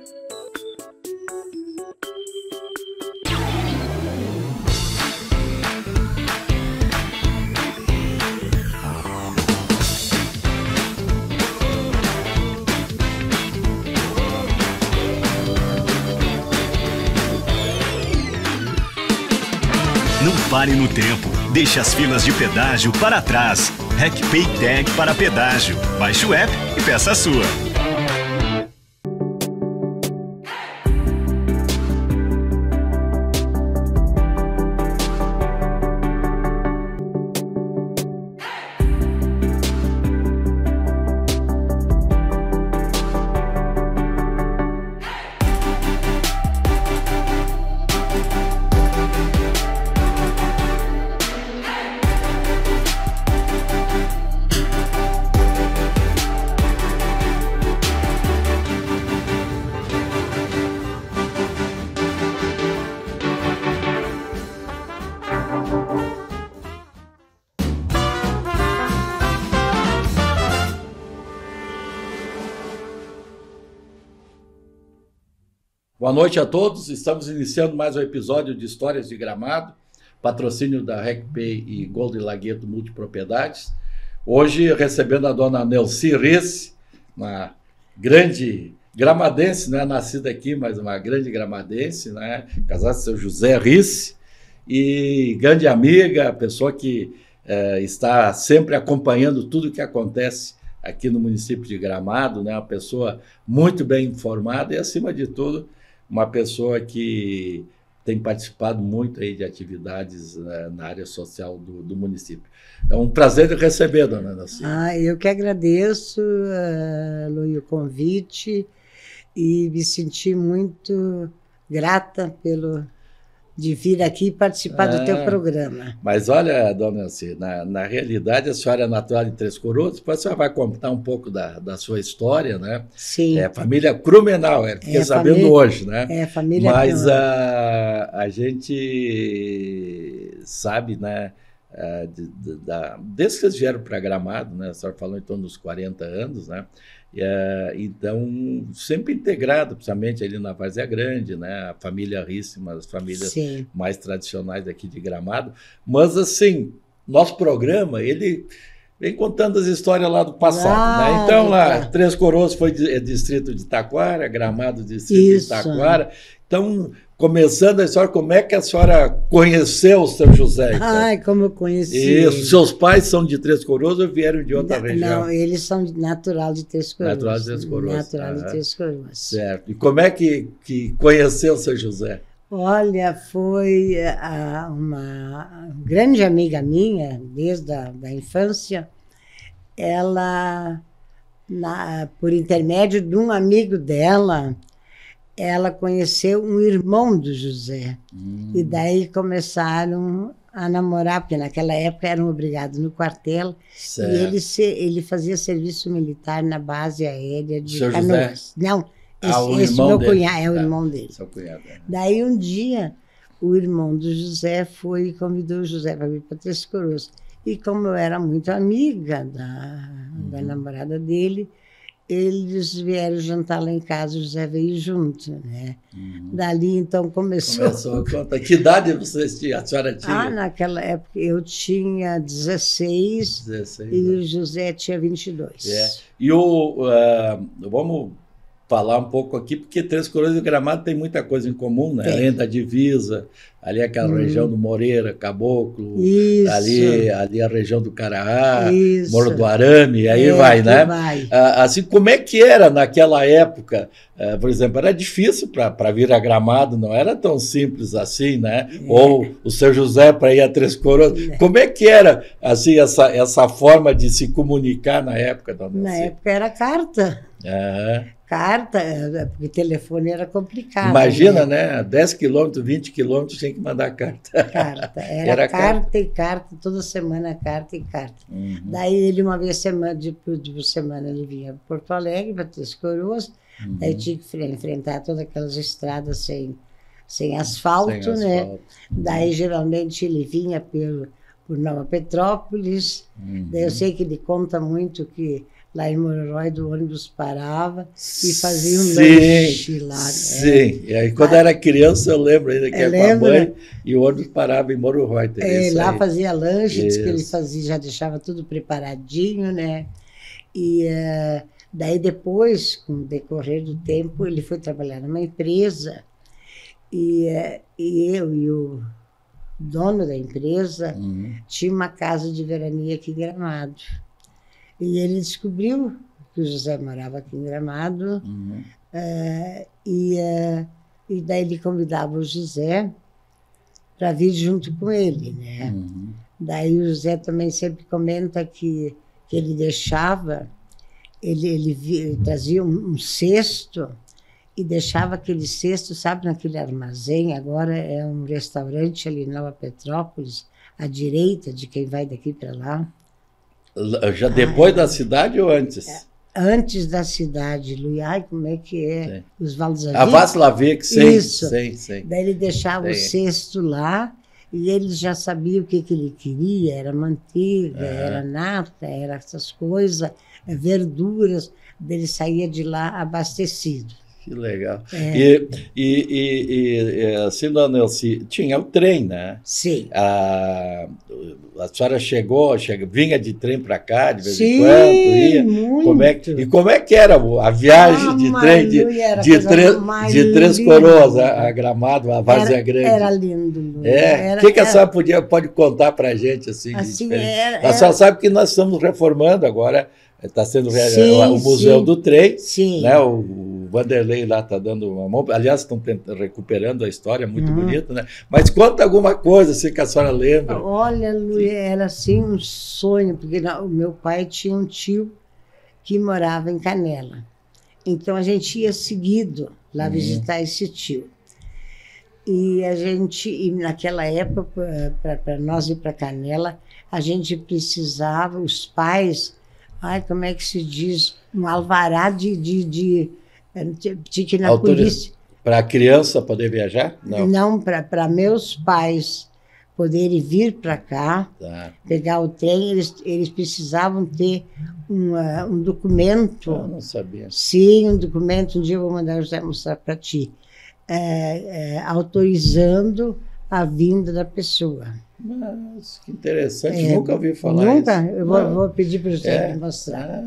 Não pare no tempo. Deixe as filas de pedágio para trás. RecPay Tag para pedágio. Baixe o app e peça a sua. Boa noite a todos, estamos iniciando mais um episódio de Histórias de Gramado, patrocínio da RecPay e Golden Lagueto Multipropriedades. Hoje recebendo a dona Nelci Risse, uma grande gramadense, né? Nascida aqui, mas uma grande gramadense, né? Casada com o seu José Risse, e grande amiga, pessoa que está sempre acompanhando tudo o que acontece aqui no município de Gramado, né? Uma pessoa muito bem informada e, acima de tudo, uma pessoa que tem participado muito aí de atividades na área social do município. É um prazer receber, dona Nelci. Eu que agradeço, Luí, o convite, e me senti muito grata de vir aqui e participar do teu programa. Mas olha, dona Nelci, na realidade a senhora é natural de Três Coroas, depois a senhora vai contar um pouco da sua história, né? Sim. É família Crumenau, fiquei sabendo hoje, né? É, família Mas a gente sabe, né, desde que eles vieram para Gramado, né? A senhora falou em torno dos 40 anos, né? Então, sempre integrado, principalmente ali na Várzea Grande, né? A família Risse, uma das famílias Sim. mais tradicionais aqui de Gramado. Mas, assim, nosso programa, ele vem contando as histórias lá do passado, né? Então, lá, Três Coroas foi distrito de Taquara, Gramado, distrito de Taquara. Então, começando a história, como é que a senhora conheceu o seu José? Então? Como eu conheci. Isso. Seus pais são de Três Coroas ou vieram de outra região? Não, eles são natural de Três Coroas. Natural de Três Coroas. Natural de Três Coroas. Certo. E como é que conheceu o seu José? Olha, foi uma grande amiga minha, desde a infância. Ela, por intermédio de um amigo dela, ela conheceu um irmão do José. E daí começaram a namorar, porque naquela época eram obrigados no quartel. Certo. E ele fazia serviço militar na base aérea de Seu Canoas. José? Não, esse meu cunhado, é o irmão dele. Seu cunhado. Daí um dia o irmão do José foi e convidou o José para vir para Três Coroas. E como eu era muito amiga da namorada dele, eles vieram jantar lá em casa, o José veio junto, né? Dali, então, começou a conta. Que idade a senhora tinha? Naquela época eu tinha 16 e o José tinha 22. E vamos falar um pouco aqui, porque Três Coroas e Gramado tem muita coisa em comum, né? Além da divisa, ali aquela região do Moreira, Caboclo, ali a região do Caraá, Morro do Arame, aí vai, né? Assim, como é que era naquela época? Por exemplo, era difícil para vir a Gramado, não era tão simples assim, né? Ou o seu José para ir a Três Coroas. Como é que era, assim, essa forma de se comunicar na época, dona Nelci? Na época era carta. Carta, porque telefone era complicado. Imagina, né? 10 quilômetros, 20 quilômetros, tinha que mandar carta. Era carta e carta, toda semana carta e carta. Daí ele, uma vez por semana, ele vinha para Porto Alegre, para Três Coroas, daí tinha que enfrentar todas aquelas estradas sem asfalto, né? Daí, geralmente, ele vinha por Nova Petrópolis. Daí eu sei que ele conta muito que lá em Mororói, do ônibus parava e fazia um lanche lá. Sim, e aí quando era criança eu lembro ainda que era com a mãe e o ônibus parava em Mororói. Lá fazia lanche, diz que ele fazia, já deixava tudo preparadinho, né? E daí depois, com o decorrer do tempo, ele foi trabalhar numa empresa e eu e o dono da empresa tinha uma casa de veraneio aqui em Gramado. E ele descobriu que o José morava aqui em Gramado, e daí ele convidava o José para vir junto com ele, né? Daí o José também sempre comenta que ele deixava, ele trazia um cesto e deixava aquele cesto, sabe, naquele armazém, agora é um restaurante ali em Nova Petrópolis, à direita de quem vai daqui para lá. Já depois da cidade ou antes? Antes da cidade, Luiai, como é que é? Sim. Os Valzavic. A Václavic, sim. Isso. Sim. Daí ele deixava o cesto lá e eles já sabiam o que ele queria, era manteiga, era nata, era essas coisas, verduras. Daí ele saía de lá abastecido. Que legal. Assim, dona Nelci, tinha o trem, né? Sim. A senhora vinha de trem para cá de vez em quando, ia? Muito. Como é que era a viagem de trem de Três Coroas a Gramado, a Várzea Grande? Era lindo. O que a senhora pode contar para a gente? Assim a senhora sabe que nós estamos reformando agora, está sendo o Museu do Trem, né? O Vanderlei lá está dando uma mão, aliás, estão recuperando a história, muito bonita, né? Mas conta alguma coisa, assim, que a senhora lembra. Olha, Luiz, era assim um sonho, porque o meu pai tinha um tio que morava em Canela. Então a gente ia seguido lá visitar esse tio. E naquela época, para nós ir para Canela, a gente precisava, os pais, como é que se diz? Um alvará tinha que ir na polícia. Para a criança poder viajar? Não, para meus pais poderem vir para cá, pegar o trem, eles precisavam ter um documento. Eu não sabia. Sim, um documento, um dia eu vou mandar o José mostrar para ti, autorizando a vinda da pessoa. Mas que interessante, nunca ouvi falar nunca? isso. Eu vou pedir para o José me mostrar.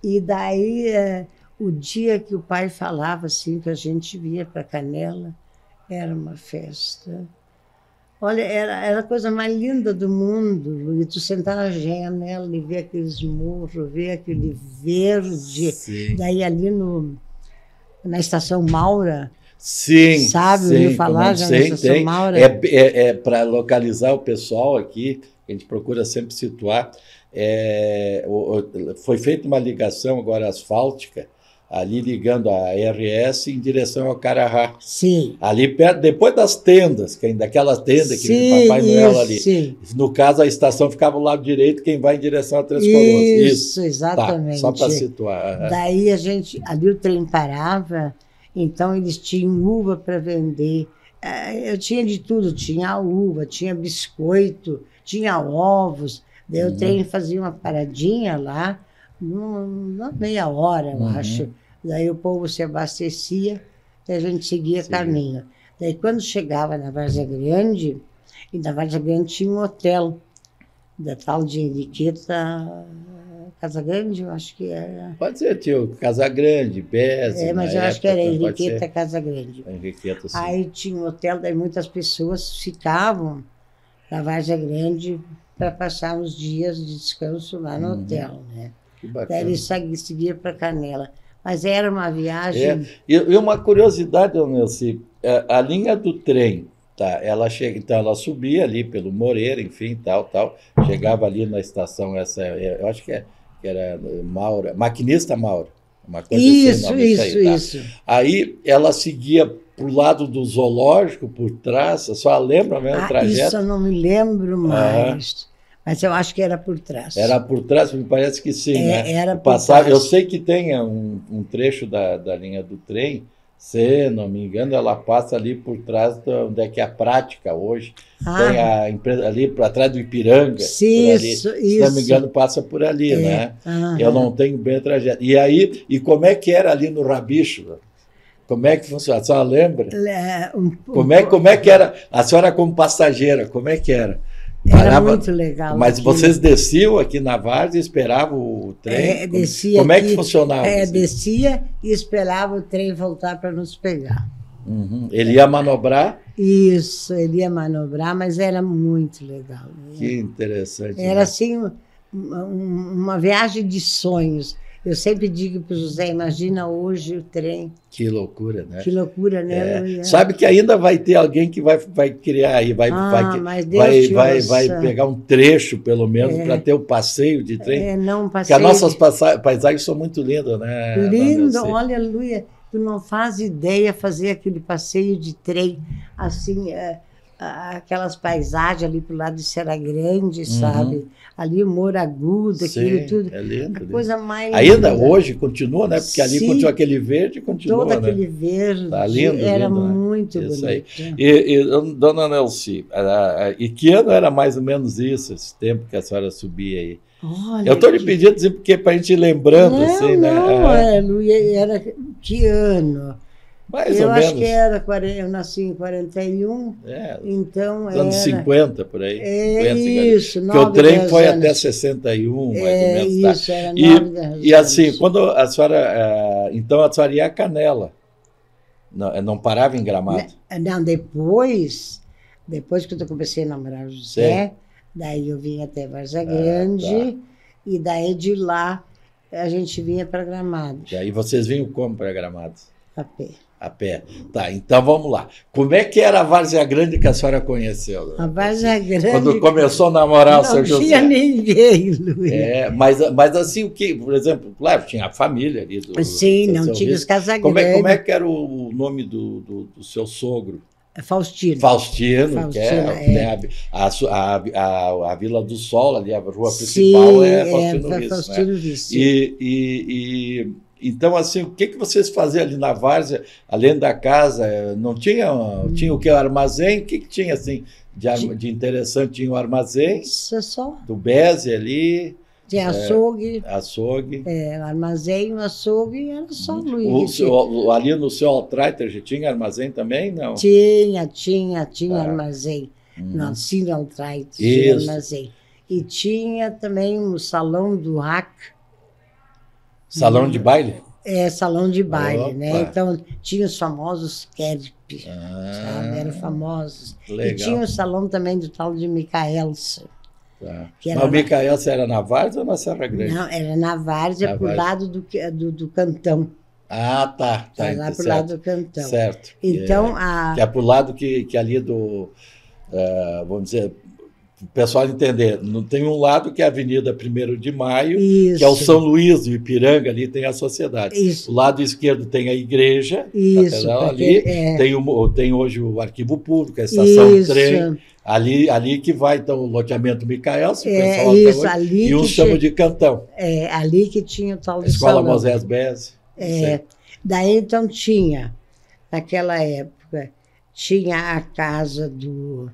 E daí, o dia que o pai falava assim, que a gente via para Canela, era uma festa. Olha, era a coisa mais linda do mundo. E tu sentar na janela e ver aqueles morros, ver aquele verde. Sim. Daí ali na Estação Maura. Sim. Sabe, ouviu falar já na Estação Maura? Para localizar o pessoal aqui, a gente procura sempre situar. Foi feita uma ligação agora asfáltica, ali ligando a RS em direção ao Carará. Sim. Ali perto, depois das tendas, daquela tenda que vem o Papai Noel ali. Sim. No caso, a estação ficava ao lado direito, quem vai em direção a Três Coroas. Isso, exatamente. Só para situar. Daí ali o trem parava, então eles tinham uva para vender. Eu tinha de tudo, tinha uva, tinha biscoito, tinha ovos. Daí o trem fazia uma paradinha lá, uma meia hora, eu acho. Daí o povo se abastecia e a gente seguia caminho. Daí quando chegava na Várzea Grande, e na Várzea Grande tinha um hotel, da tal de Henriqueta Casa Grande, eu acho que era. Pode ser, tio, Casa Grande, Beze. Mas eu acho que era Henriqueta Casa Grande. Henriqueta, sim. Aí tinha um hotel, daí muitas pessoas ficavam na Várzea Grande para passar uns dias de descanso lá no hotel, né? Que bacana. Daí eles seguiam para Canela. Mas era uma viagem... E uma curiosidade, dona Nelci, a linha do trem, ela subia ali pelo Moreira, enfim, tal, chegava ali na estação, eu acho que era Maura, Maquinista Maura. Uma coisa Isso. Aí ela seguia para o lado do zoológico, por trás, a senhora lembra mesmo o trajeto? Isso eu não me lembro mais, mas eu acho que era por trás. Era por trás, me parece que sim, né? Era por trás. Eu sei que tem um trecho da linha do trem, Se não me engano, ela passa ali por trás de onde é que é a prática hoje. Tem a empresa ali por trás do Ipiranga. Sim, isso. Se não me engano, passa por ali, né? Eu não tenho bem a trajetória. E aí, e como é que era ali no Rabicho? Como é que funciona? A senhora lembra? Como é que era? A senhora como passageira, como é que era? Era muito legal. Mas aquilo. Vocês desciam aqui na Várzea e esperavam o trem? Descia como é que funcionava? Assim? Descia e esperava o trem voltar para nos pegar. Uhum. Ele ia manobrar? Isso, ele ia manobrar, mas era muito legal. Que interessante. Era assim, uma viagem de sonhos. Eu sempre digo para o José, imagina hoje o trem. Que loucura, né? Que loucura, né? Sabe que ainda vai ter alguém que vai criar aí, vai pegar um trecho, pelo menos, para ter o passeio de trem. Não, passeio. Porque as nossas paisagens são muito lindas, né? Lindo, olha, Luia, tu não faz ideia fazer aquele passeio de trem, assim, aquelas paisagens ali pro lado de Serra Grande, sabe? Ali o Morro Agudo, aquilo tudo. É lindo. Coisa mais ainda linda. Hoje continua, né? Porque ali continua aquele verde, continua, todo aquele verde. Tá lindo, era lindo, muito né? bonito. Aí. E, dona Nelci, e que ano era mais ou menos isso, esse tempo que a senhora subia aí? Olha, eu estou lhe pedindo dizer, porque para a gente ir lembrando, assim, né? Não, era que ano? Mais eu ou acho menos. Que era, eu nasci em 41, então anos 50, por aí. 50, isso, 50. Porque o trem foi até 61, mais ou menos. Isso, era 9, e assim, quando a senhora... então, a senhora ia a Canela. Não parava em Gramado? Não, depois que eu comecei a namorar o José, daí eu vim até Várzea Grande, e daí de lá a gente vinha para Gramado. E aí vocês vinham como para Gramado? A pé. A pé. Tá, então vamos lá. Como é que era a Várzea Grande que a senhora conheceu? A Várzea Grande... Quando começou a namorar o seu José. Não tinha ninguém, Luiz. Mas assim, o que, por exemplo, claro, tinha a família ali. Sim, não tinha os Casagrandes. Como é que era o nome do seu sogro? Faustino. Faustino, que a Vila do Sol, ali, a rua principal é Faustino Vice. Então, assim, o que vocês faziam ali na Várzea, além da casa? Não tinha o que? O armazém? O que tinha, assim, de interessante? Tinha o armazém? Isso só. Do Beze ali. Tinha açougue. Açougue. O armazém, o açougue, era só Luiz. Ali no seu Altraiter já tinha armazém também, não? Tinha armazém. No Cine Altraiter tinha armazém. E tinha também o salão do RAC. Salão de baile? Salão de baile, né? Então, tinha os famosos Kerp, sabe? Eram famosos. Legal. E tinha o salão também do tal de Micaelsen. Tá. Mas o Micaelsen era na Várzea ou na Serra Grande? Não, era na Várzea, por lado do Cantão. Ah, tá. Lá pro lado do Cantão. Certo. Então, que é pro lado que ali do... vamos dizer... O pessoal entender, não tem um lado que é a Avenida 1º de Maio, que é o São Luís, do Ipiranga, ali tem a sociedade. Isso. O lado esquerdo tem a igreja, ali tem hoje o arquivo público, a estação de trem, ali que vai, então, o loteamento Micaelsen, e um chama de Cantão. Ali que tinha o tal de Escola Moisés Beze. Daí, então, tinha, naquela época, tinha a casa do...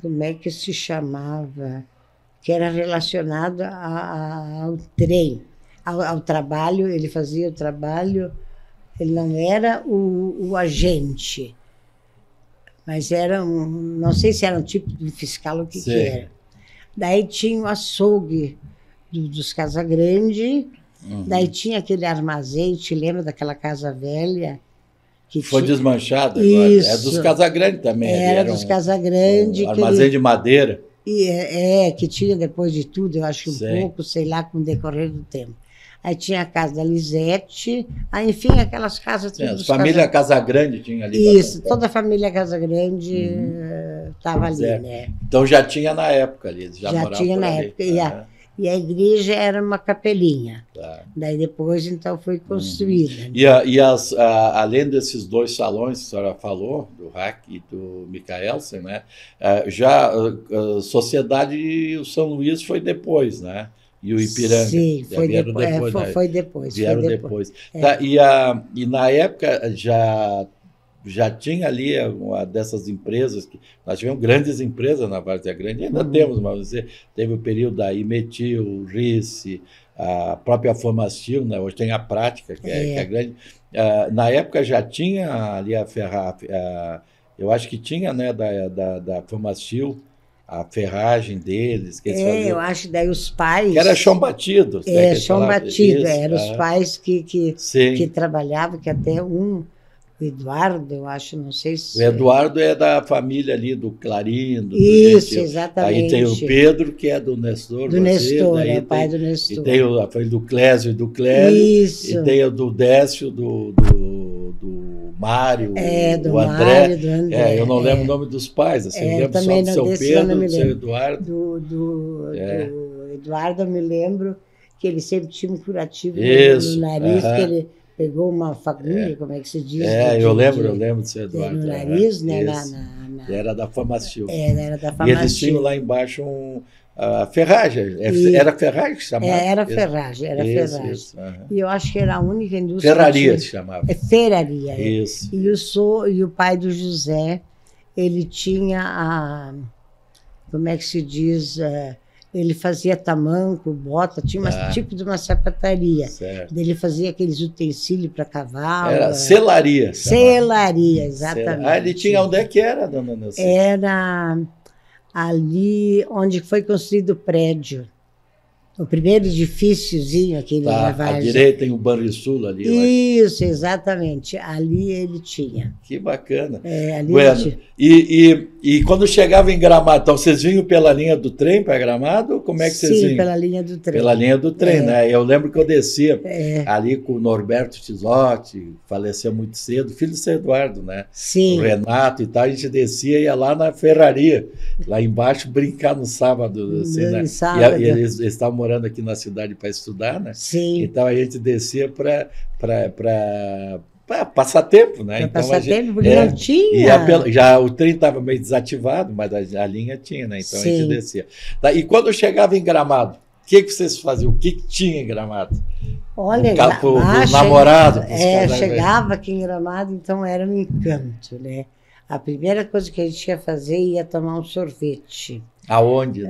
Como é que se chamava? Que era relacionado ao trem, ao trabalho. Ele fazia o trabalho, ele não era o agente, mas era não sei se era um tipo de fiscal ou o que era. Daí tinha o açougue dos Casagrande, daí tinha aquele armazém, te lembra daquela casa velha? Que foi desmanchado agora. É dos Casagrande também. Era dos Casagrande. Armazém de madeira. Que tinha depois de tudo, eu acho um pouco, sei lá, com o decorrer do tempo. Aí tinha a casa da Lisete, aí, enfim, aquelas casas... Família Casagrande tinha ali. Isso, toda a família Casagrande estava ali, né? Então já tinha na época ali, já tinha na época, e a igreja era uma capelinha. Daí depois, então, foi construída. E além desses dois salões que a senhora falou, do RAC e do Micaelsen, né? Já a Sociedade e o São Luís foi depois, né? e o Ipiranga. Sim, foi depois. Né? Foi depois. Vieram foi depois. Tá, e na época já tinha ali uma dessas empresas, que nós tivemos grandes empresas na Várzea Grande, ainda temos, mas você teve o período da Imetil, Rice, a própria Formastil, né? Hoje tem a Prática, que é grande. Na época já tinha ali a eu acho que tinha, né, da Formastil, a ferragem deles. Que eles faziam, eu acho, daí os pais... Que era chão batido. Né, chão batido, eram os pais que trabalhavam, que até o Eduardo, eu acho, não sei se... O Eduardo é da família ali do Clarim. Isso, exatamente. Aí tem o Pedro, que é do Nestor. Do Nestor, é o pai do Nestor. E tem a família do Clésio e do Clélio. Isso. E tem o do Décio, do Mário, do André. Mário, do André. Eu não lembro o nome dos pais, assim, eu lembro só do seu Pedro, do seu Eduardo. Do Eduardo, eu me lembro que ele sempre tinha um curativo Isso, no nariz, que ele pegou uma fagulha, como é que se diz? Eu lembro do seu Eduardo. No nariz, né? Era da Formastil. Era da Formastil. E eles tinham lá embaixo a ferragem. Era ferragem que se chamava? Era ferragem, ferragem. Isso, E eu acho que era a única indústria... Ferraria se chamava. Ferraria. Isso. E o pai do José, ele tinha como é que se diz... ele fazia tamanco, bota, tinha tipo de uma sapataria. Certo. Ele fazia aqueles utensílios para cavalo. Era selaria. Selaria, exatamente. Ele tinha, onde é que era, dona Nelson? Era ali onde foi construído o prédio. O primeiro edifíciozinho, aquele na Várzea. À direita tem o Banrisul ali. Isso, exatamente. Ali ele tinha. Que bacana. Ali ele tinha. E quando chegava em Gramado, então vocês vinham pela linha do trem para Gramado? Como é que vocês vinham? Sim, pela linha do trem. Pela linha do trem, né? Eu lembro que eu descia ali com o Norberto Tisotti, faleceu muito cedo, filho do seu Eduardo, né? Sim. O Renato e tal, a gente descia e ia lá na ferraria, lá embaixo, brincar no sábado. Assim, né? Sábado. E eles estavam morando aqui na cidade para estudar, né? Sim. Então a gente descia para passar tempo, né? Para então, passar tempo, porque não tinha. Já o trem estava meio desativado, mas a linha tinha, né? Então a gente descia. E quando eu chegava em Gramado, o que vocês faziam? O que tinha em Gramado? Olha, o namorado. Chegava aqui em Gramado, então era um encanto, né? A primeira coisa que a gente ia fazer ia tomar um sorvete. Aonde?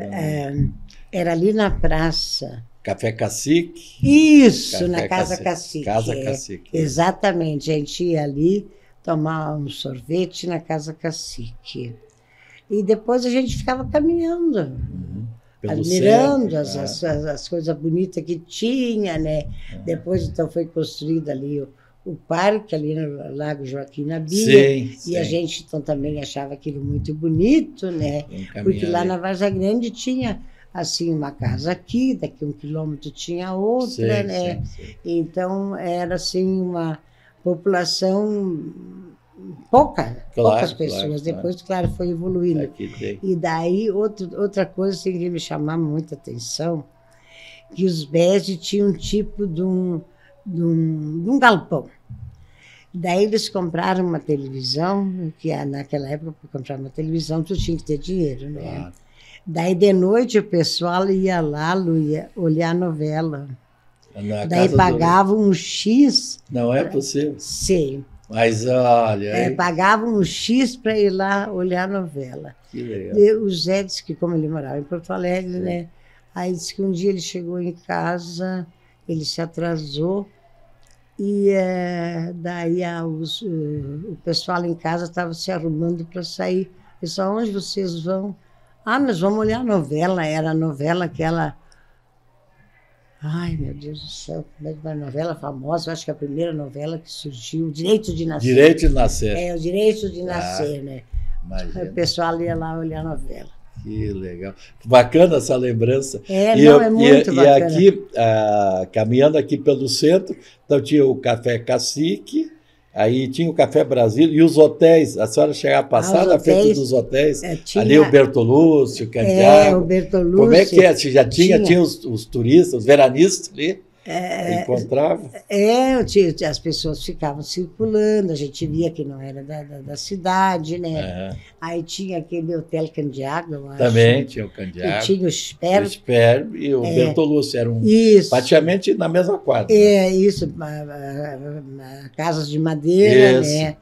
Era ali na praça. Café Cacique? Isso, Café na Casa Cacique. Casa Cacique. Exatamente, a gente ia ali tomar um sorvete na Casa Cacique. E depois a gente ficava caminhando, admirando as coisas bonitas que tinha, né? Depois, então, foi construído ali o parque, ali no Lago Joaquim Nabiha. E a gente, então, também achava aquilo muito bonito, né? Porque lá na Várzea Grande tinha... assim, uma casa aqui, daqui 1 quilômetro tinha outra, né? Sim. Então, era assim, uma população poucas pessoas. Depois, claro, foi evoluindo. E daí, outra coisa assim, que me chamava muita atenção, que os Bege tinham um tipo de um galpão. Daí eles compraram uma televisão, que naquela época, para comprar uma televisão, tu tinha que ter dinheiro, né? Claro. Daí, de noite, o pessoal ia lá olhar novela. Daí pagavam um X... Não é possível. Sim. Mas olha... pagavam um X para ir lá olhar novela. Que legal. E o Zé disse que, como ele morava em Porto Alegre, né? Aí disse que um dia ele chegou em casa, ele se atrasou, e daí o pessoal em casa estava se arrumando para sair. Disse, aonde vocês vão? Nós vamos olhar a novela. Era a novela aquela... Ai, meu Deus do céu, como é que vai a novela famosa? Eu acho que a primeira novela que surgiu, O Direito de Nascer. Direito de Nascer. O Direito de Nascer, né? Imagina. O pessoal ia lá olhar a novela. Que legal. Bacana essa lembrança. É muito bacana. E aqui, caminhando aqui pelo centro, então tinha o Café Cacique, aí tinha o Café Brasil e os hotéis. A senhora chegava a passar na frente dos hotéis. Ali o Bertolúcio, o Candiago. O Bertolúcio. Como é que é? Você já tinha os turistas, os veranistas ali? Encontrava? As pessoas ficavam circulando, a gente via que não era da cidade, né? Aí tinha aquele Hotel Candiago, eu acho. Também tinha o Candiago. E tinha o Sperb. O Sperb e o Bertolucci, eram praticamente na mesma quadra. Isso, casas de madeira, né?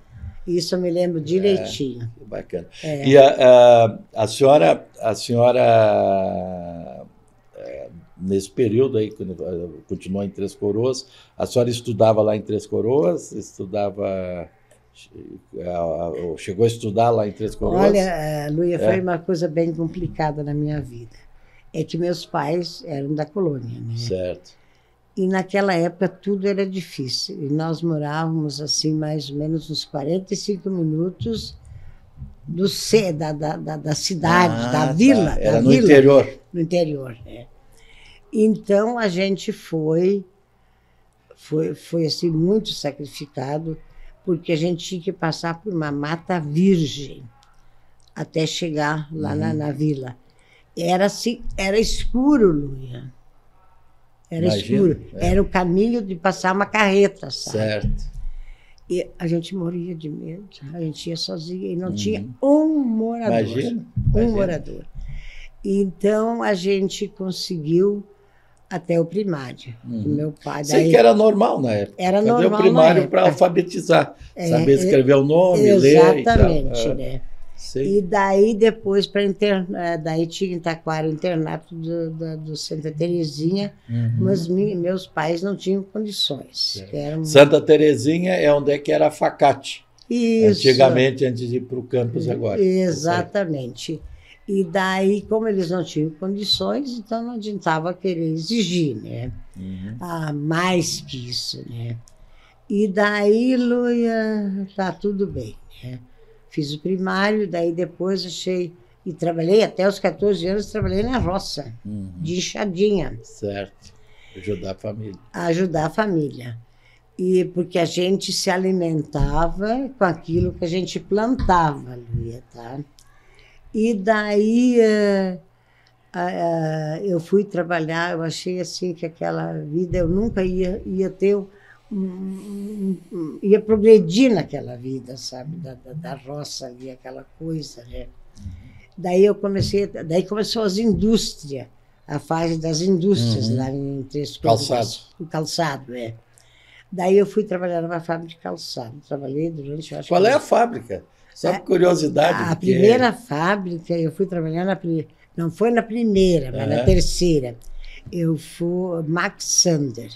Isso eu me lembro direitinho. Bacana. E a senhora nesse período aí, quando continuou em Três Coroas, a senhora estudava lá em Três Coroas? Chegou a estudar lá em Três Coroas? Olha, Luia, foi uma coisa bem complicada na minha vida. É que meus pais eram da colônia, né? Certo. E naquela época tudo era difícil. E nós morávamos assim, mais ou menos uns 45 minutos da cidade, da vila. Era no interior. No interior, né? Então a gente foi assim muito sacrificado, porque a gente tinha que passar por uma mata virgem até chegar lá na vila. Era assim, era escuro, Luia. Era escuro. Era o caminho de passar uma carreta, sabe? Certo. E a gente morria de medo. A gente ia sozinha e não tinha um morador. Imagina. Morador. Então a gente conseguiu até o primário. Meu pai. Sei que era normal na época. Era fazer normal. O primário para alfabetizar. Saber escrever o nome, ler. Exatamente, né? Sei. E daí depois para daí tinha em Taquara o internato do Santa Terezinha, mas meus pais não tinham condições. Santa Terezinha é onde é que era a Facate. Isso. Antigamente, antes de ir para o campus agora. Exatamente. E daí, como eles não tinham condições, então não adiantava querer exigir, né? Mais que isso, né? E daí, Luia, tá tudo bem, né? Fiz o primário, daí depois e trabalhei até os 14 anos, trabalhei na roça, de enxadinha. Certo, ajudar a família. Ajudar a família. E porque a gente se alimentava com aquilo que a gente plantava, Luia, tá? E daí eu fui trabalhar, eu achei assim que aquela vida, eu nunca ia ter... ia progredir naquela vida, sabe, da roça ali, aquela coisa, né? Daí começou as indústrias, a fase das indústrias lá em Três Coroas. Calçado. O calçado, Daí eu fui trabalhar numa fábrica de calçado, trabalhei durante... Qual é a fábrica? Só por curiosidade. A primeira fábrica, eu fui trabalhar não foi na primeira, mas na terceira. Eu fui Max Sander.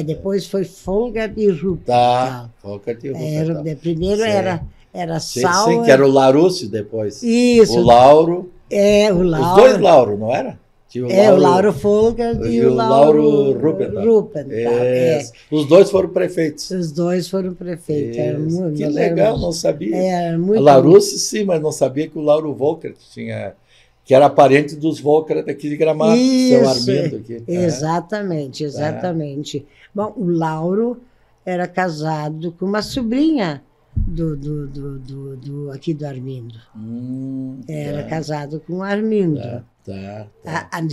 Depois foi Folger e Rupp. Tá, Folger e Rupp. Primeiro era Sauer. Sim, que era o Larousse depois. Isso. O Lauro. O Lauro. Os dois Lauro, não era? O Lauro Folger e o Lauro Ruppenthal. Os dois foram prefeitos. Os dois foram prefeitos. Que legal, não sabia. Era muito. A Larousse, sim, mas não sabia que o Lauro Volker tinha... que era parente dos Volker daqui de Gramado, seu Armindo aqui. Exatamente. Bom, o Lauro era casado com uma sobrinha aqui do Armindo. Era casado com o Armindo.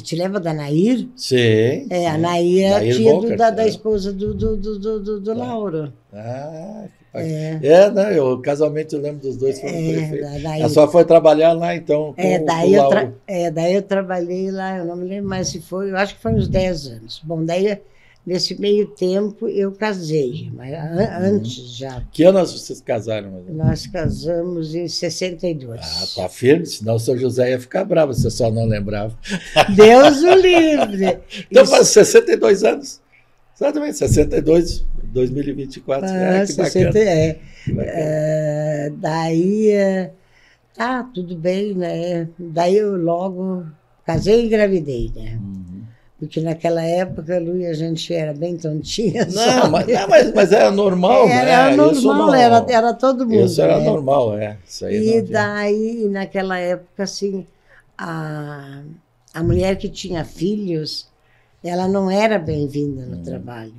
Te lembra da Nair? Sim. A Nair era tia da esposa do Lauro. O casamento eu lembro dos dois foram prefeitos. A só foi trabalhar lá então com daí eu trabalhei lá, eu não me lembro mais se foi, eu acho que foi uns 10 anos. Bom, daí nesse meio tempo eu casei, mas antes já. Que ano vocês casaram? Nós casamos em 62. Tá firme, senão o seu José ia ficar bravo, você só não lembrava. Deus o livre! Então faz 62 anos. Exatamente, 62, 2024. Que 60, bacana. Daí, tudo bem, né? Daí eu logo casei e engravidei, né? Porque naquela época, Luia, a gente era bem tontinha. Mas era normal, né? Era normal, era todo mundo. Isso era normal, Isso aí e daí, naquela época, assim, a mulher que tinha filhos, ela não era bem-vinda no trabalho.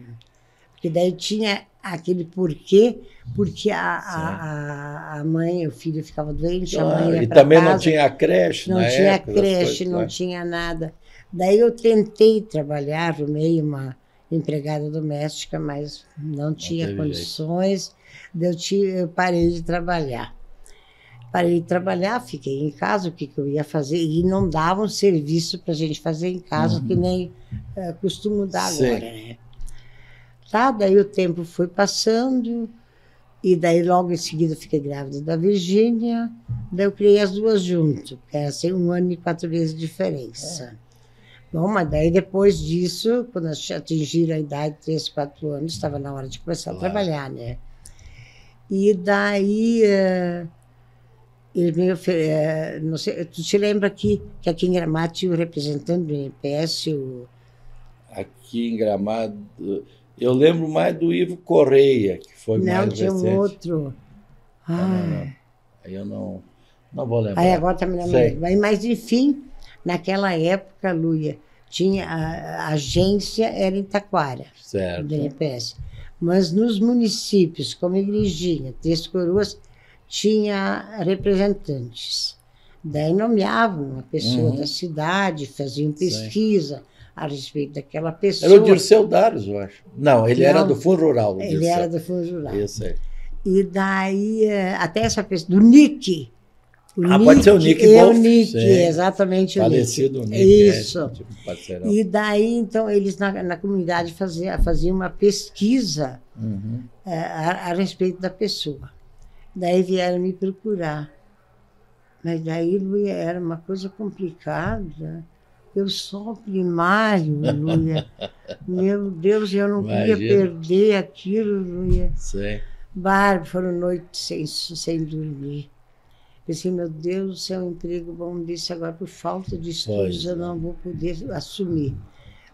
Porque daí tinha aquele porquê, porque a mãe, o filho ficava doente, a mãe ia e pra também casa, não tinha creche, não tinha creche, não tinha nada. Daí eu tentei trabalhar, arrumei empregada doméstica, mas não tinha teve condições. Eu parei de trabalhar. Parei de trabalhar, fiquei em casa, o que eu ia fazer? E não davam serviço para a gente fazer em casa, que nem costumo dar Sim. agora, né? Tá, daí o tempo foi passando, e daí logo em seguida fiquei grávida da Virgínia, daí eu criei as duas junto, que era assim, 1 ano e 4 meses de diferença. Bom, mas daí depois disso, quando atingiram a idade de 3, 4 anos, estava na hora de começar a trabalhar, né? E daí, ele me não sei, tu te lembra que aqui em Gramado tinha o representante do INPS, Aqui em Gramado, eu lembro mais do Ivo Correia, que foi mais não, tinha recente. um outro. Não. Aí eu não vou lembrar. Aí agora está me Sei. lembrando. Mas, enfim, naquela época, Luia, tinha a agência era em Taquara, Certo. do INPS. Mas nos municípios, como Igrejinha, Três Coroas, tinha representantes. Daí nomeavam uma pessoa da cidade, faziam pesquisa a respeito daquela pessoa. Era o Dirceu Daros, eu acho. Não, ele era Não, do Fundo Rural. o Ele Dirceu. era do Fundo Rural. Isso aí. E daí, até essa pessoa, do Nick. Pode ser o Nick É o Wolf, Nick, sim. exatamente o Nick. Falecido Nick. Isso. Tipo, parceirão. E daí, então, eles na comunidade faziam uma pesquisa a respeito da pessoa. Daí vieram me procurar. Mas daí, Luia, era uma coisa complicada. Eu só primário, Luia. Meu Deus, eu não queria Imagina. perder aquilo, Luia. Sei. Bárbaro, foram noites sem dormir. Pensei, meu Deus, do céu, um emprego bom desse agora, por falta de estudos, Pois eu não vou poder assumir.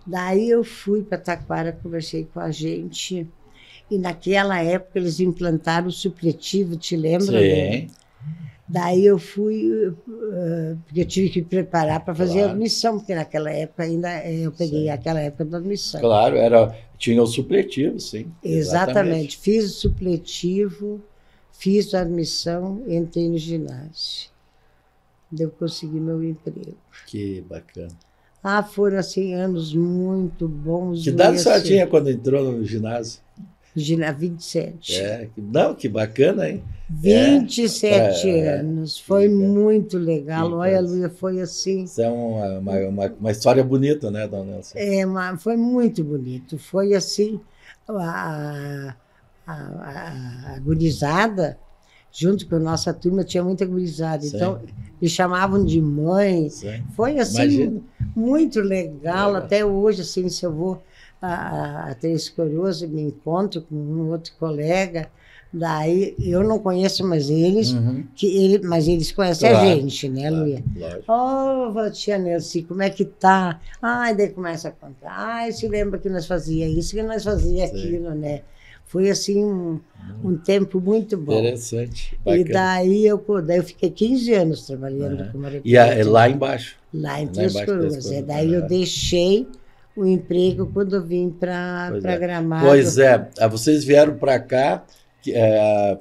Daí eu fui para Taquara, conversei com a gente, e naquela época eles implantaram o supletivo, te lembra? Sim. Daí eu fui, porque eu tive que me preparar para fazer Claro. a admissão, porque naquela época ainda eu peguei aquela época da admissão. Claro, tinha o supletivo, sim. Exatamente. Fiz o supletivo, fiz a admissão, entrei no ginásio. Daí eu consegui meu emprego. Que bacana. Foram assim anos muito bons. Que idade Luia, você assim, tinha quando entrou no ginásio? 27. Não, que bacana, hein? 27 anos. Foi que- muito legal. que Olha, coisa. Luia, foi assim. Isso é uma história bonita, né, dona Nelson? Foi muito bonito. Foi assim, a gurizada, junto com a nossa turma, tinha muita gurizada. Sim. Então, me chamavam de mãe. Sim. Foi assim, Imagina. muito legal. Legal. Até hoje, assim, se eu vou a Três Coroas, eu me encontro com um outro colega. Daí, eu não conheço mais eles, mas eles conhecem Claro, a gente, né, Luia? Lógico. Tia Nelci, como é que tá? Daí começa a contar. Se lembra que nós fazia isso, que nós fazia aquilo, né? Foi, assim, um tempo muito bom. Interessante. E Bacana. daí eu fiquei 15 anos trabalhando como E representante. lá embaixo? Lá em lá Três embaixo Coroas. Três Coroas. Daí eu deixei o emprego quando eu vim para Pois é. Gramado. Pois é. Vocês vieram para cá,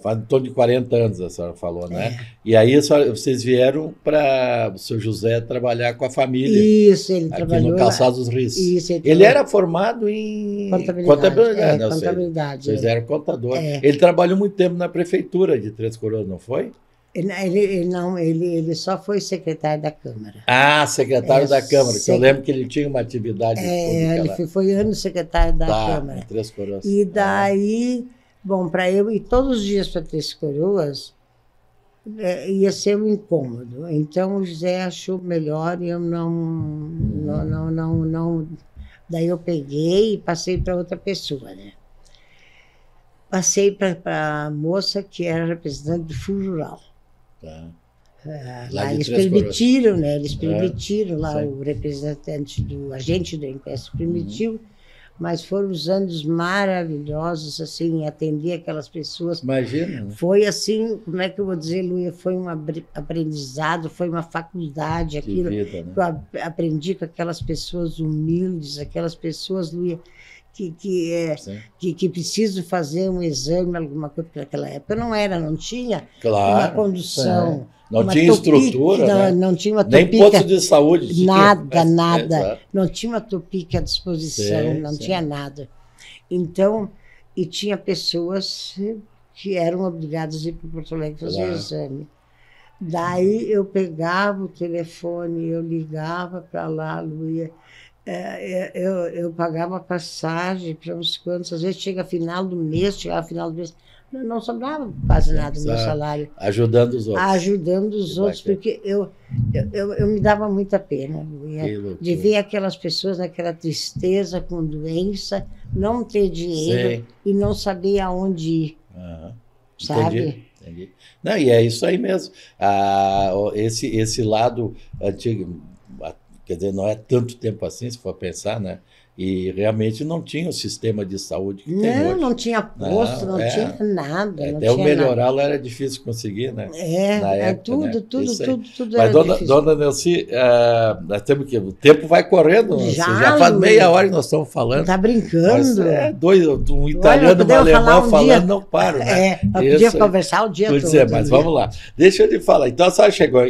faz em torno de 40 anos, a senhora falou, né? E aí vocês vieram para o seu José trabalhar com a família. Isso, ele Aqui trabalhou no Calçado dos Rios. Isso, Ele era formado em contabilidade. né? Ou seja, Contabilidade. Vocês eram contador. É. Ele trabalhou muito tempo na prefeitura de Três Coroas, não foi? Ele só foi secretário da Câmara. Secretário da Câmara, que eu sec- lembro que ele tinha uma atividade pública lá. Ele foi ano secretário da Tá, Câmara. em Três Coroas. E daí, bom, para eu ir todos os dias para Três Coroas, ia ser um incômodo. Então o José achou melhor e eu não. Daí eu peguei e passei para outra pessoa, né? Passei para a moça que era representante do Fundo Rural. Tá. Lá de eles Três permitiram, né? Eles permitiram lá sim. o representante do agente do INPS permitiu, mas foram os anos maravilhosos, assim, atender aquelas pessoas. Imagina, né? Foi assim, como é que eu vou dizer, Luia? Foi um aprendizado, foi uma faculdade, aquilo vida, né? que eu aprendi com aquelas pessoas humildes, aquelas pessoas, Luia, que preciso fazer um exame, alguma coisa, porque naquela época não tinha Claro, uma condução. Não tinha estrutura, né? Não tinha uma nem topica, posto de saúde. Nada. Não tinha uma topica à disposição, não tinha nada. Então, e tinha pessoas que eram obrigadas a ir para Porto Alegre fazer o exame. Daí eu pegava o telefone, eu ligava para lá, Luia. Eu pagava passagem para uns quantos, às vezes chegava final do mês, não sobrava quase nada do meu salário. Ajudando os outros. Ajudando os outros, porque eu me dava muita pena, de ver aquelas pessoas naquela tristeza, com doença, não ter dinheiro e não saber aonde ir. Sabe? Entendi. Não, e é isso aí mesmo. Esse lado antigo, quer dizer, não é tanto tempo assim, se for pensar, né? E realmente não tinha o sistema de saúde que tem hoje. Não tinha posto, não tinha nada. Até o melhorá-lo era difícil conseguir, né? Na época, tudo Mas, dona Nelci, nós temos que... O tempo vai correndo. Já faz meia hora que nós estamos falando. Está brincando. Um italiano e um alemão falando, não paro, né? Podia conversar o dia todo. Mas vamos lá. Deixa eu te falar. Então, a senhora chegou,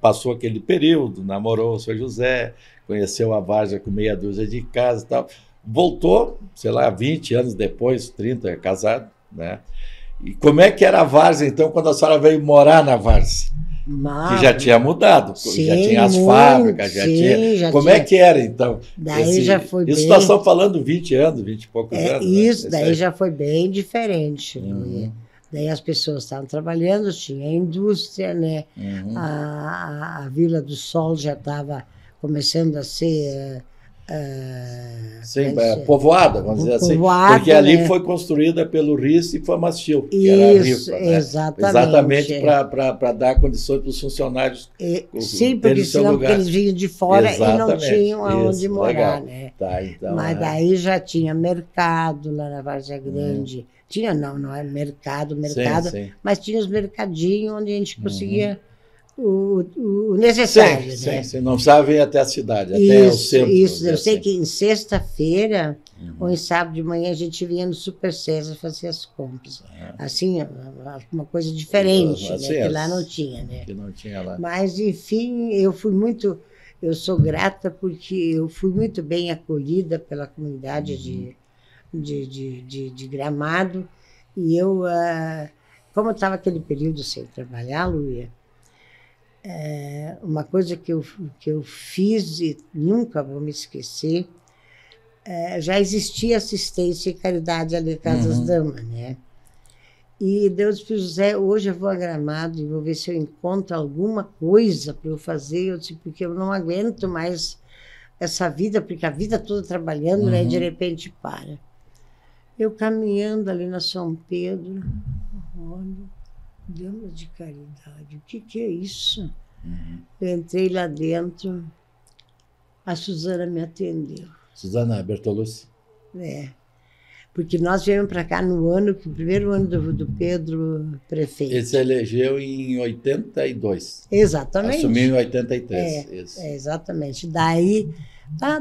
passou aquele período, namorou o Sr. José, conheceu a Várzea com meia dúzia de casa e tal. Voltou, sei lá, 20 anos depois, 30, casado, né? E como é que era a Várzea, então, quando a senhora veio morar na Várzea? Que já tinha mudado, já tinha as fábricas, já tinha... Como é que era, então? Daí já foi isso nós estamos falando 20 anos, 20 e poucos anos. Isso, né? Daí já foi bem diferente. Daí as pessoas estavam trabalhando, tinha a indústria, né? A Vila do Sol já estava começando a ser povoada, vamos dizer assim, porque ali foi construída pelo RIS e Famastil, que era rico, né? Exatamente para dar condições para os funcionários. Sim, porque senão eles vinham de fora e não tinham aonde morar, né? Então, mas daí já tinha mercado lá na Várzea Grande. Tinha, não é mercado, sim. Mas tinha os mercadinhos onde a gente conseguia o necessário, né? Sim. Não precisava vir até a cidade, até o centro. Isso, eu sei que em sexta-feira ou em sábado de manhã a gente vinha no Super César fazer as compras. Assim, uma coisa diferente, né? Que lá não tinha, né? Que não tinha lá. Mas, enfim, eu sou grata porque eu fui muito bem acolhida pela comunidade de Gramado. E eu, como eu estava aquele período sem trabalhar, Luia, uma coisa que eu fiz e nunca vou me esquecer, já existia assistência e caridade ali na Casa das Damas, né? E Deus disse, José, hoje eu vou a Gramado e vou ver se eu encontro alguma coisa para eu fazer. Eu disse, porque eu não aguento mais essa vida, porque a vida toda trabalhando, né? De repente para. Eu caminhando ali na São Pedro, olha, Damas de Caridade, o que é isso? Eu entrei lá dentro, a Suzana me atendeu. Suzana Bertolucci? Porque nós viemos para cá no primeiro ano do Pedro prefeito. Ele se elegeu em 82. Exatamente. Assumiu em 83. Exatamente. Daí,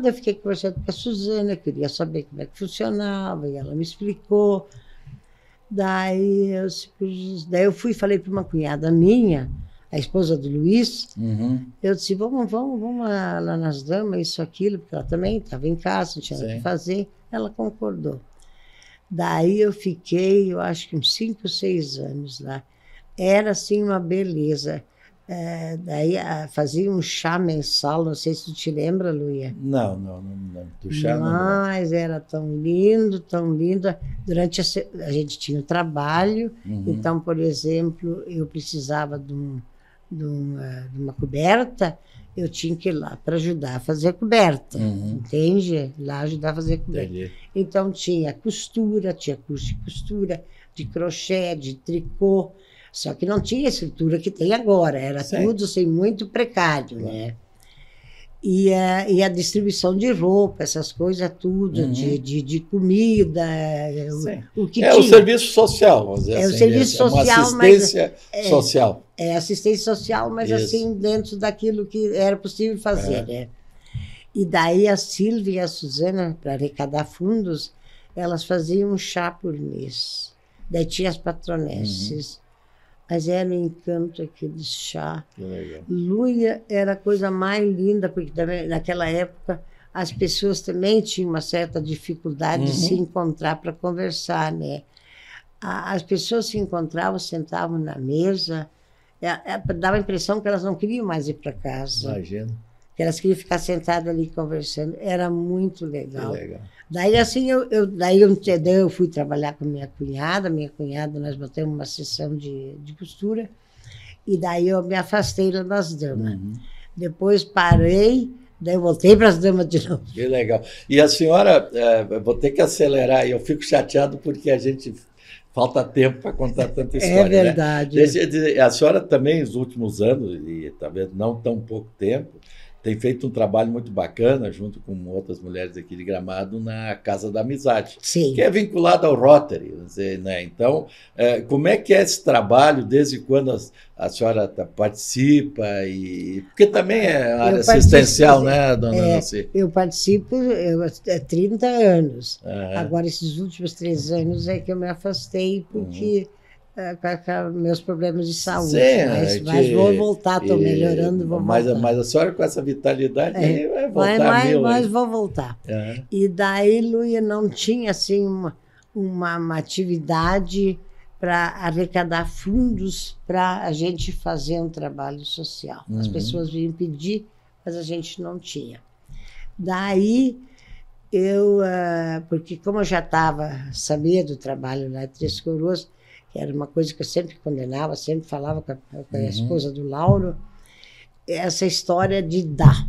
eu fiquei conversando com a Suzana, eu queria saber como é que funcionava, e ela me explicou. Daí eu fui e falei para uma cunhada minha, a esposa do Luiz, eu disse, vamos lá nas Damas, isso, aquilo, porque ela também estava em casa, não tinha nada que fazer. Ela concordou. Daí eu fiquei, eu acho que uns 5, 6 anos lá. Era, assim, uma beleza. Daí fazia um chá mensal, não sei se tu te lembra, Luia. Não. Do chá não. Mas era tão lindo, tão lindo. Durante a gente tinha o trabalho, então, por exemplo, eu precisava de uma coberta, eu tinha que ir lá para ajudar a fazer a coberta, entende? Lá ajudar a fazer a coberta. Entendi. Então tinha costura, tinha curso de costura, de crochê, de tricô, só que não tinha a estrutura que tem agora, era tudo assim, muito precário, né? E a distribuição de roupa, essas coisas, tudo, de comida, o que tinha. O serviço social, vamos dizer assim. O serviço social, uma assistência social. Assistência social, mas assim, dentro daquilo que era possível fazer, né? E daí a Silvia e a Suzana, para arrecadar fundos, elas faziam um chá por mês. Daí tinha as patronesses. Mas era um encanto aquele chá. Que legal. Luia era a coisa mais linda, porque também, naquela época as pessoas também tinham uma certa dificuldade de se encontrar para conversar, né? As pessoas se encontravam, sentavam na mesa, dava a impressão que elas não queriam mais ir para casa. Imagina. Que elas queriam ficar sentadas ali conversando. Era muito legal. Que legal. Daí, assim, eu fui trabalhar com minha cunhada. Minha cunhada, nós botamos uma sessão de costura. E daí eu me afastei das damas. Depois parei, daí eu voltei para as damas de novo. Que legal. E a senhora, vou ter que acelerar, e eu fico chateado porque a gente falta tempo para contar tanta história. É verdade. Né? A senhora também, nos últimos anos, e talvez não tão pouco tempo, tem feito um trabalho muito bacana, junto com outras mulheres aqui de Gramado, na Casa da Amizade, Sim. que é vinculada ao Rotary. Né? Então, como é que é esse trabalho, desde quando a senhora participa? Porque também é área assistencial, né, dona Nelci? Eu participo há 30 anos. Agora, esses últimos 3 anos é que eu me afastei, porque... com meus problemas de saúde. Sim, mas vou voltar, estou melhorando, vou voltar. Mas a senhora com essa vitalidade aí vai voltar mas vou voltar. E daí, Luia, não tinha assim uma atividade para arrecadar fundos para a gente fazer um trabalho social. As pessoas vinham pedir, mas a gente não tinha. Daí, porque como eu já sabia do trabalho lá em Três Coroas, que era uma coisa que eu sempre condenava, sempre falava com a esposa do Lauro, essa história de dar,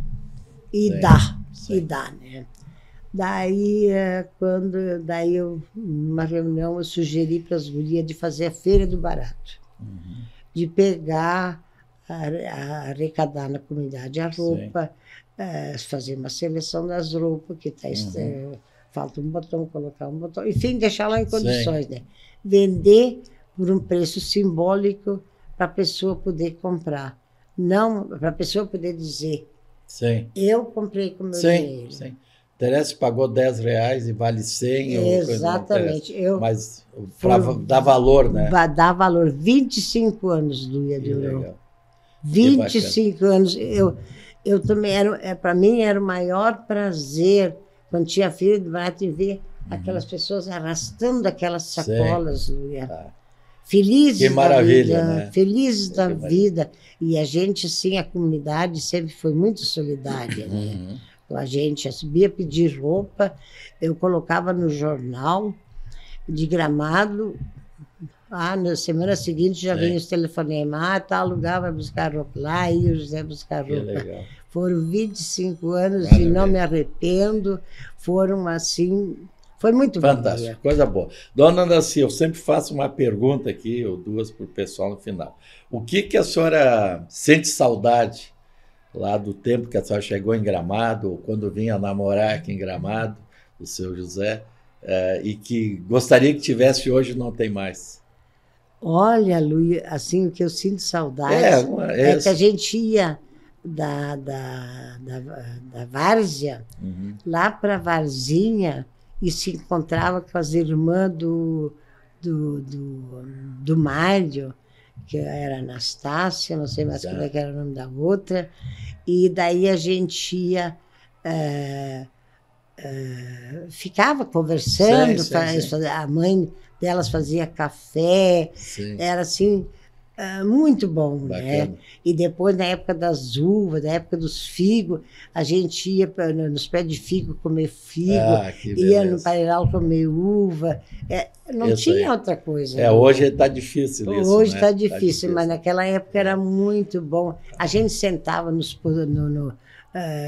e dar, né? Daí, numa reunião, eu sugeri para as gurias de fazer a Feira do Barato, de pegar, arrecadar na comunidade a roupa, fazer uma seleção das roupas, que falta um botão, colocar um botão, enfim, deixar lá em condições, né? Vender por um preço simbólico para a pessoa poder comprar. Não para a pessoa poder dizer, eu comprei com meu dinheiro. Sim. Teresa pagou R$10 e vale 100. Exatamente. Mas dá valor, né? Dá valor. 25 anos, Luia, durou. 25 anos. Eu também, para mim, era o maior prazer, quando tinha Feira do Barato, em ver aquelas pessoas arrastando aquelas sacolas, Luia. Felizes da vida, né? Felizes da vida. E a gente, assim, a comunidade sempre foi muito solidária, né? A gente sabia pedir roupa, eu colocava no jornal de Gramado, na semana seguinte já vinha os telefonemas, tal lugar vai buscar roupa lá, e o José buscar roupa. Legal. Foram 25 anos e não me arrependo, foram assim... Foi muito fantástico, coisa boa. Dona Nelci, eu sempre faço uma pergunta aqui, ou duas para o pessoal no final. O que a senhora sente saudade lá do tempo que a senhora chegou em Gramado, ou quando vinha namorar aqui em Gramado, o seu José, e que gostaria que tivesse hoje e não tem mais? Olha, Luia, assim, o que eu sinto saudade é que a gente ia da Várzea lá para Varzinha, e se encontrava com as irmãs do Mário, que era Anastácia, não sei mais como é que era o nome da outra, e daí a gente ia, ficava conversando, a mãe delas fazia café, era assim... muito bom, né? E depois, na época das uvas, na época dos figos, a gente ia nos pés de figo comer figo, ia no Parreiral comer uva. Não tinha outra coisa. Hoje está difícil isso. Hoje está difícil, mas naquela época era muito bom. A gente sentava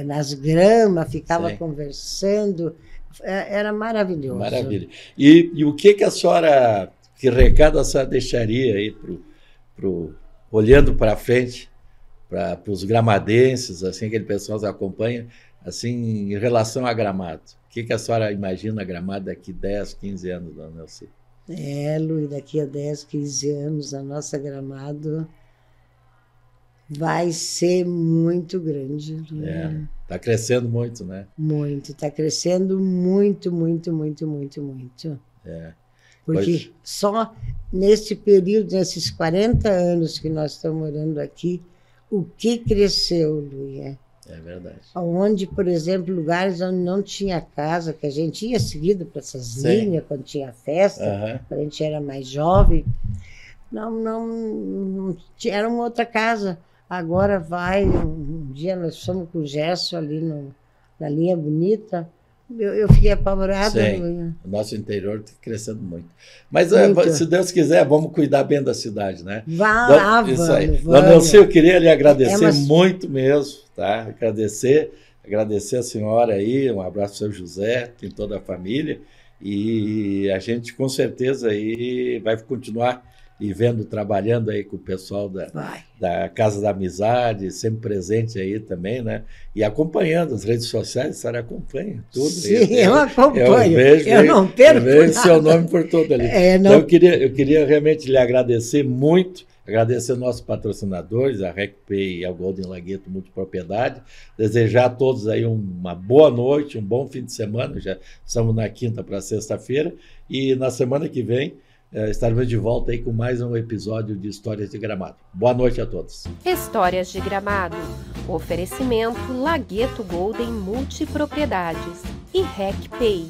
nas gramas, ficava conversando, era maravilhoso. Maravilha. E o que a senhora, que recado a senhora deixaria aí olhando para frente, para os gramadenses, assim, aquele pessoal que acompanha, assim, em relação a Gramado? O que a senhora imagina Gramado daqui 10, 15 anos, dona Nelci? Luiz, daqui a 10, 15 anos, a nossa Gramado vai ser muito grande. Está crescendo muito, né? Muito, está crescendo muito, muito, muito, muito, muito. Porque só nesse período, nesses 40 anos que nós estamos morando aqui, o que cresceu, Luia? É verdade. Onde, por exemplo, lugares onde não tinha casa, que a gente ia seguido para essas linhas, quando tinha festa, quando a gente era mais jovem, não era uma outra casa. Agora um dia nós fomos com o Gerson ali na linha bonita, eu fiquei apavorada. O nosso interior está crescendo muito. Mas, se Deus quiser, vamos cuidar bem da cidade, né? Vamos. Dona Nelci, eu queria lhe agradecer muito mesmo, tá? Agradecer a senhora aí, um abraço ao seu José, em toda a família, e a gente com certeza aí vai continuar trabalhando aí com o pessoal da Casa da Amizade, sempre presente aí também, né? E acompanhando as redes sociais, a senhora acompanha tudo. Sim, eu acompanho, eu não perco nada. Eu vejo seu nome por tudo ali. Então eu queria realmente lhe agradecer muito, agradecer aos nossos patrocinadores, a RecPay e a Golden Lagueto Multipropriedade, desejar a todos aí uma boa noite, um bom fim de semana, já estamos na quinta para sexta-feira, e na semana que vem estaremos de volta aí com mais um episódio de Histórias de Gramado. Boa noite a todos. Histórias de Gramado. Oferecimento Lagueto Golden Multipropriedades e RecPay.